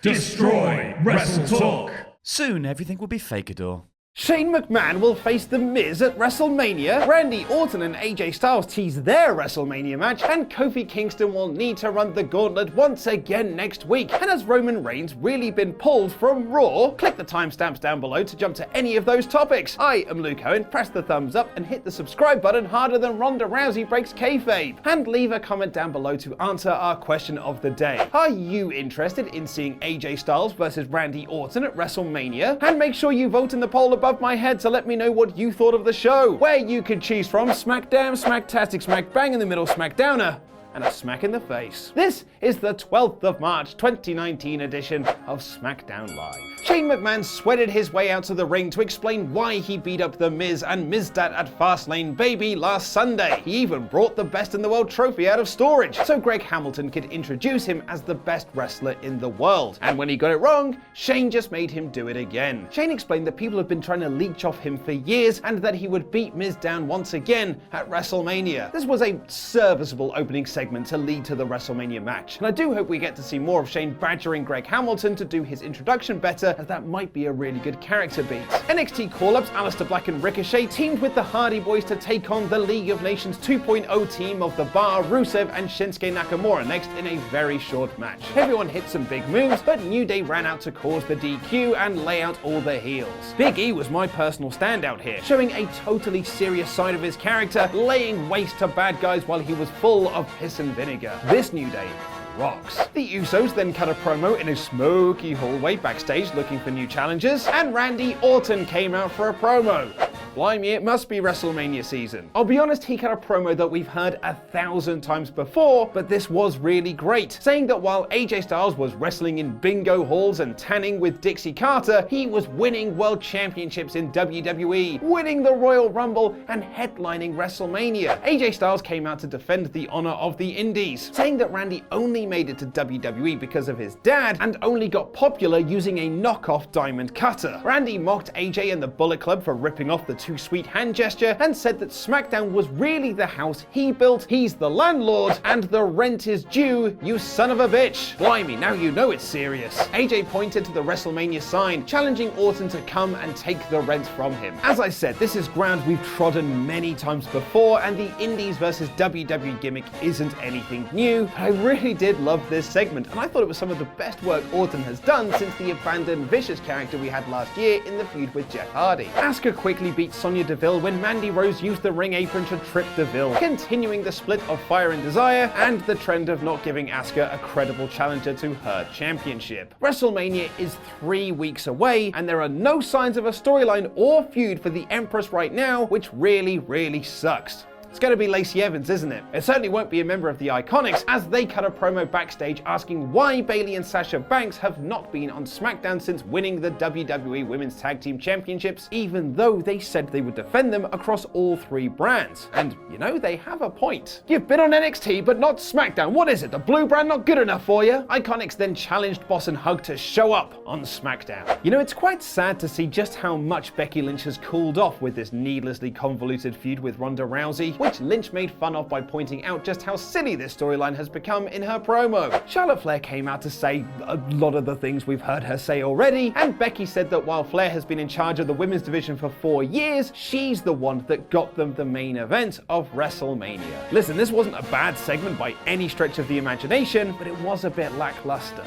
Destroy WrestleTalk. Soon everything will be Fakador. Shane McMahon will face The Miz at WrestleMania, Randy Orton and AJ Styles tease their WrestleMania match, and Kofi Kingston will need to run the gauntlet once again next week. And has Roman Reigns really been pulled from Raw? Click the timestamps down below to jump to any of those topics. I am Luke Owen, press the thumbs up and hit the subscribe button harder than Ronda Rousey breaks kayfabe. And leave a comment down below to answer our question of the day. Are you interested in seeing AJ Styles versus Randy Orton at WrestleMania? And make sure you vote in the poll above my head to let me know what you thought of the show, where you could choose from Smackdown, Smacktastic, Smack Bang in the middle, Smackdowner, and a smack in the face. This is the 12th of March 2019 edition of Smackdown Live. Shane McMahon sweated his way out to the ring to explain why he beat up The Miz and Mizdat at Fastlane Baby last Sunday. He even brought the Best in the World trophy out of storage, so Greg Hamilton could introduce him as the best wrestler in the world. And when he got it wrong, Shane just made him do it again. Shane explained that people have been trying to leech off him for years and that he would beat Miz down once again at WrestleMania. This was a serviceable opening segment to lead to the WrestleMania match, and I do hope we get to see more of Shane badgering Greg Hamilton to do his introduction better, as that might be a really good character beat. NXT call-ups Aleister Black and Ricochet teamed with the Hardy Boys to take on the League of Nations 2.0 team of The Bar, Rusev and Shinsuke Nakamura next in a very short match. Everyone hit some big moves, but New Day ran out to cause the DQ and lay out all the heels. Big E was my personal standout here, showing a totally serious side of his character, laying waste to bad guys while he was full of piss and vinegar. This New Day rocks. The Usos then cut a promo in a smoky hallway backstage looking for new challengers, and Randy Orton came out for a promo. Blimey, it must be WrestleMania season. I'll be honest, he cut a promo that we've heard 1,000 times before, but this was really great, saying that while AJ Styles was wrestling in bingo halls and tanning with Dixie Carter, he was winning world championships in WWE, winning the Royal Rumble, and headlining WrestleMania. AJ Styles came out to defend the honor of the Indies, saying that Randy only made it to WWE because of his dad and only got popular using a knockoff diamond cutter. Randy mocked AJ and the Bullet Club for ripping off the too sweet hand gesture and said that SmackDown was really the house he built, he's the landlord, and the rent is due, you son of a bitch. Blimey, now you know it's serious. AJ pointed to the WrestleMania sign, challenging Orton to come and take the rent from him. As I said, this is ground we've trodden many times before, and the Indies versus WWE gimmick isn't anything new, but I really did love this segment, and I thought it was some of the best work Orton has done since the abandoned Vicious character we had last year in the feud with Jeff Hardy. Asuka quickly beat Sonya Deville when Mandy Rose used the ring apron to trip Deville, continuing the split of Fire and Desire and the trend of not giving Asuka a credible challenger to her championship. WrestleMania is 3 weeks away, and there are no signs of a storyline or feud for the Empress right now, which really sucks. It's going to be Lacey Evans, isn't it? It certainly won't be a member of the IIConics, as they cut a promo backstage asking why Bayley and Sasha Banks have not been on SmackDown since winning the WWE Women's Tag Team Championships, even though they said they would defend them across all 3 brands. And, you know, they have a point. You've been on NXT, but not SmackDown. What is it, the blue brand not good enough for you? IIConics then challenged Boss and Hug to show up on SmackDown. You know, it's quite sad to see just how much Becky Lynch has cooled off with this needlessly convoluted feud with Ronda Rousey, which Lynch made fun of by pointing out just how silly this storyline has become in her promo. Charlotte Flair came out to say a lot of the things we've heard her say already, and Becky said that while Flair has been in charge of the women's division for 4 years, she's the one that got them the main event of WrestleMania. Listen, this wasn't a bad segment by any stretch of the imagination, but it was a bit lackluster.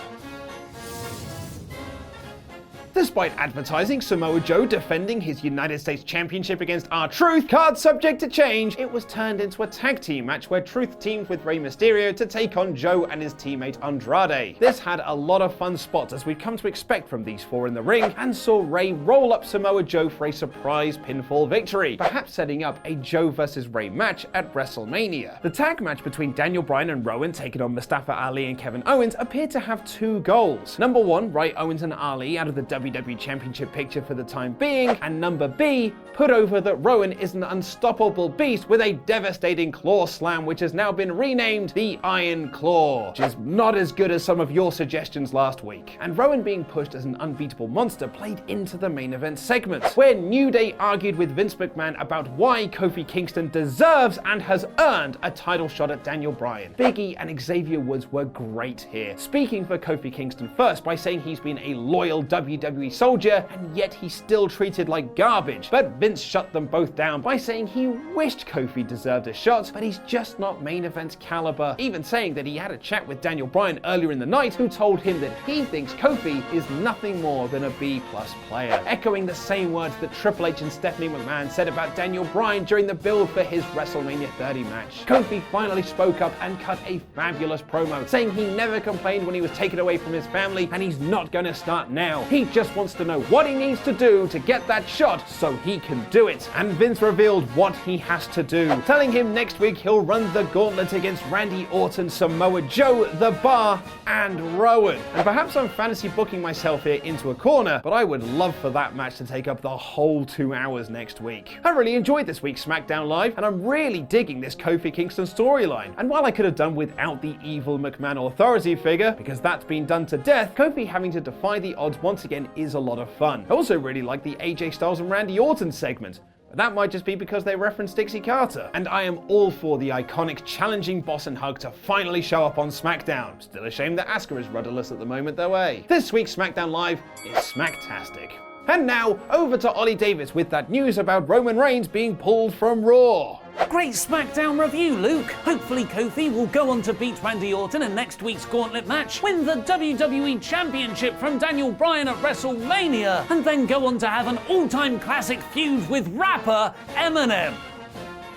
Despite advertising Samoa Joe defending his United States Championship against R-Truth, card subject to change, it was turned into a tag team match where Truth teamed with Rey Mysterio to take on Joe and his teammate Andrade. This had a lot of fun spots as we'd come to expect from these 4 in the ring, and saw Rey roll up Samoa Joe for a surprise pinfall victory, perhaps setting up a Joe versus Rey match at WrestleMania. The tag match between Daniel Bryan and Rowan taking on Mustafa Ali and Kevin Owens appeared to have 2 goals. Number 1, write Owens and Ali out of the WWE WWE Championship picture for the time being, and number B, put over that Rowan is an unstoppable beast with a devastating claw slam which has now been renamed the Iron Claw, which is not as good as some of your suggestions last week. And Rowan being pushed as an unbeatable monster played into the main event segment, where New Day argued with Vince McMahon about why Kofi Kingston deserves and has earned a title shot at Daniel Bryan. Big E and Xavier Woods were great here, speaking for Kofi Kingston first by saying he's been a loyal WWE soldier and yet he's still treated like garbage, but Vince shut them both down by saying he wished Kofi deserved a shot, but he's just not main event caliber, even saying that he had a chat with Daniel Bryan earlier in the night who told him that he thinks Kofi is nothing more than a B+ player, echoing the same words that Triple H and Stephanie McMahon said about Daniel Bryan during the build for his WrestleMania 30 match. Kofi finally spoke up and cut a fabulous promo, saying he never complained when he was taken away from his family and he's not gonna start now. He just wants to know what he needs to do to get that shot so he can do it. And Vince revealed what he has to do, telling him next week he'll run the gauntlet against Randy Orton, Samoa Joe, The Bar, and Rowan. And perhaps I'm fantasy booking myself here into a corner, but I would love for that match to take up the whole 2 hours next week. I really enjoyed this week's SmackDown Live, and I'm really digging this Kofi Kingston storyline. And while I could have done without the evil McMahon authority figure, because that's been done to death, Kofi having to defy the odds once again is a lot of fun. I also really like the AJ Styles and Randy Orton segment. But that might just be because they referenced Dixie Carter. And I am all for the IIConics challenging Boss and Hug to finally show up on SmackDown. Still a shame that Asuka is rudderless at the moment though, eh? This week's SmackDown Live is Smacktastic. And now, over to Ollie Davis with that news about Roman Reigns being pulled from Raw. Great SmackDown review, Luke. Hopefully Kofi will go on to beat Randy Orton in next week's Gauntlet match, win the WWE Championship from Daniel Bryan at WrestleMania, and then go on to have an all-time classic feud with rapper Eminem.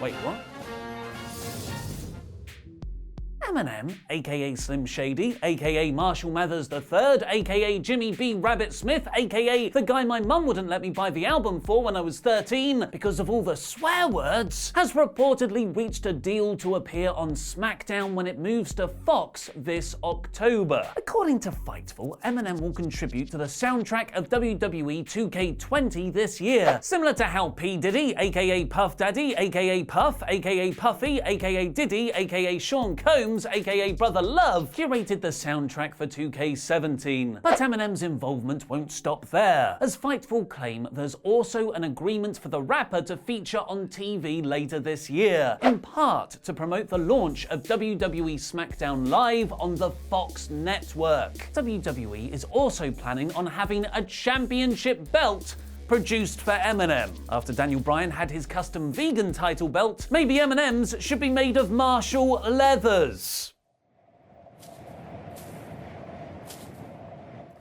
Wait, what? Eminem, aka Slim Shady, aka Marshall Mathers III, aka Jimmy B. Rabbit Smith, aka the guy my mum wouldn't let me buy the album for when I was 13 because of all the swear words, has reportedly reached a deal to appear on SmackDown when it moves to Fox this October. According to Fightful, Eminem will contribute to the soundtrack of WWE 2K20 this year, similar to how P. Diddy, aka Puff Daddy, aka Puff, aka Puffy, aka Diddy, aka Sean Combs, aka Brother Love, curated the soundtrack for 2K17. But Eminem's involvement won't stop there, as Fightful claim there's also an agreement for the rapper to feature on TV later this year, in part to promote the launch of WWE SmackDown Live on the Fox network. WWE is also planning on having a championship belt produced for Eminem. After Daniel Bryan had his custom vegan title belt, maybe Eminem's should be made of Marshall leathers.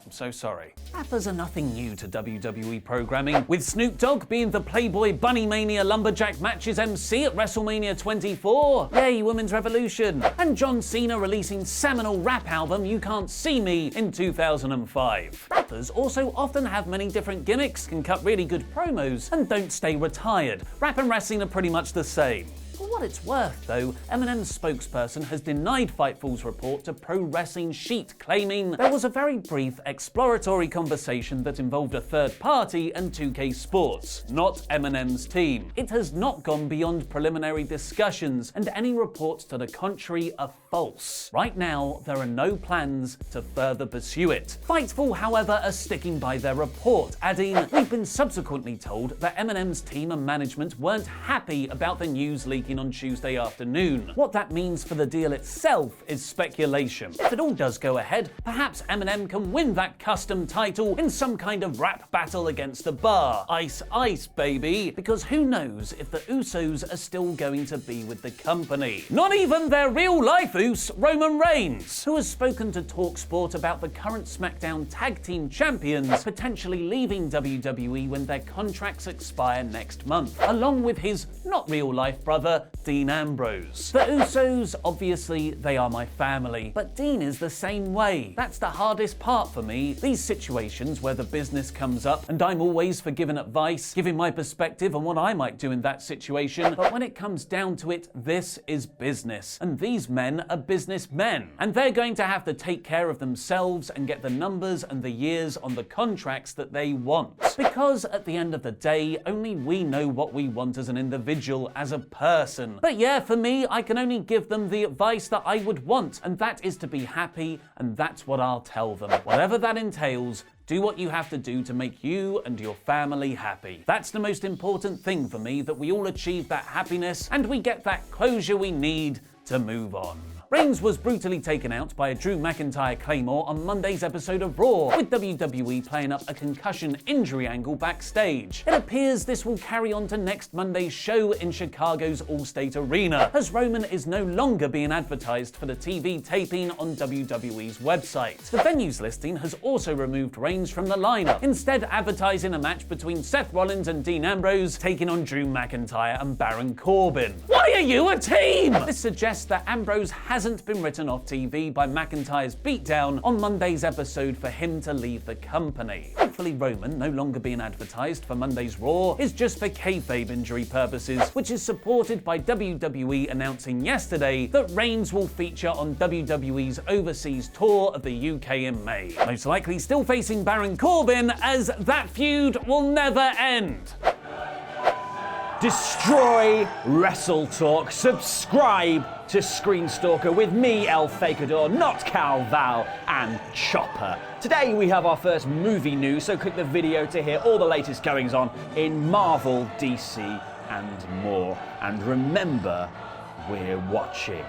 I'm so sorry. Rappers are nothing new to WWE programming, with Snoop Dogg being the Playboy Bunny Mania Lumberjack matches MC at WrestleMania 24. Yay, Women's Revolution. And John Cena releasing seminal rap album You Can't See Me in 2005. Rappers also often have many different gimmicks, can cut really good promos, and don't stay retired. Rap and wrestling are pretty much the same. For what it's worth, though, Eminem's spokesperson has denied Fightful's report to Pro Wrestling Sheet, claiming there was a very brief exploratory conversation that involved a third party and 2K Sports, not Eminem's team. It has not gone beyond preliminary discussions, and any reports to the contrary are false. Right now, there are no plans to further pursue it. Fightful, however, are sticking by their report, adding, "We've been subsequently told that Eminem's team and management weren't happy about the news leaking on Tuesday afternoon. What that means for the deal itself is speculation. If it all does go ahead, perhaps Eminem can win that custom title in some kind of rap battle against the Bar. Ice, ice, baby. Because who knows if the Usos are still going to be with the company. Not even their real-life Us, Roman Reigns, who has spoken to TalkSport about the current SmackDown Tag Team Champions potentially leaving WWE when their contracts expire next month, along with his not real-life brother, Dean Ambrose. The Usos, obviously, they are my family, but Dean is the same way. That's the hardest part for me. These situations where the business comes up and I'm always for giving advice, giving my perspective on what I might do in that situation, but when it comes down to it, this is business, and these men are businessmen, and they're going to have to take care of themselves and get the numbers and the years on the contracts that they want. Because at the end of the day, only we know what we want as an individual, as a person. But yeah, for me, I can only give them the advice that I would want, and that is to be happy, and that's what I'll tell them. Whatever that entails, do what you have to do to make you and your family happy. That's the most important thing for me, that we all achieve that happiness and we get that closure we need to move on. Reigns was brutally taken out by a Drew McIntyre Claymore on Monday's episode of Raw, with WWE playing up a concussion injury angle backstage. It appears this will carry on to next Monday's show in Chicago's Allstate Arena, as Roman is no longer being advertised for the TV taping on WWE's website. The venue's listing has also removed Reigns from the lineup, instead advertising a match between Seth Rollins and Dean Ambrose taking on Drew McIntyre and Baron Corbin. Why are you a team? This suggests that Ambrose hasn't been written off TV by McIntyre's beatdown on Monday's episode for him to leave the company. Hopefully Roman, no longer being advertised for Monday's Raw, is just for kayfabe injury purposes, which is supported by WWE announcing yesterday that Reigns will feature on WWE's overseas tour of the UK in May. Most likely still facing Baron Corbin, as that feud will never end. Destroy WrestleTalk. Subscribe to Screen Stalker with me, El Fakador, not Cal Val, and Chopper. Today we have our first movie news, so click the video to hear all the latest goings on in Marvel, DC, and more. And remember, we're watching.